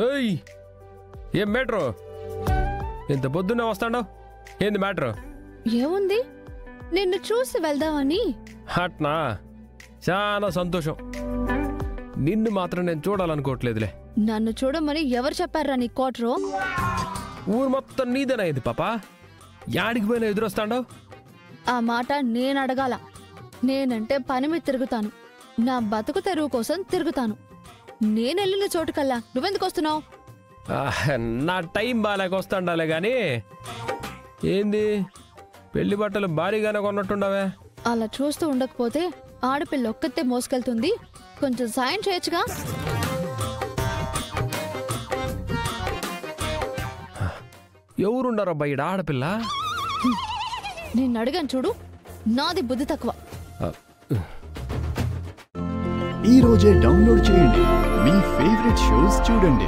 ఏయ్ ఏం మ్యాటరు? ఇంత పొద్దున్నే వస్తాడో ఏంది మ్యాటరు? ఏముంది, నిన్ను చూసి వెళ్దామని. అట్నా, చాలా సంతోషం. నిన్ను మాత్రం నేను చూడాలనుకోవట్లేదులే. నన్ను చూడమని ఎవరు చెప్పారా నీ కోటరు? ఊరు మొత్తం నీదేనైంది పాపా, యాడికి పోయినా ఎదురొస్తాడో? ఆ మాట నేను అడగాల. నేనంటే పని మీద తిరుగుతాను, నా బతుకు తెరువు కోసం తిరుగుతాను. నేనెళ్ళిన చోటుకల్లా నువ్వెందుకు వస్తున్నావు? నా టైం బాగాలేక వస్తాండాలే గాని ఏంది పెళ్లి బట్టలు భారీగానే కొన్నట్టుండవే. అలా చూస్తూ ఉండకపోతే ఆడపిల్ల ఒక్కతే మోసుకెళ్తుంది. కొంచెం సాయం చేయొచ్చుగా. ఎవరుండారబ్బా ఈడ ఆడపిల్ల? నేను అడిగాను చూడు, నాది బుద్ధి తక్కువ. ఈ రోజే డౌన్లోడ్ చేయండి, మీ ఫేవరెట్ షోస్ చూడండి.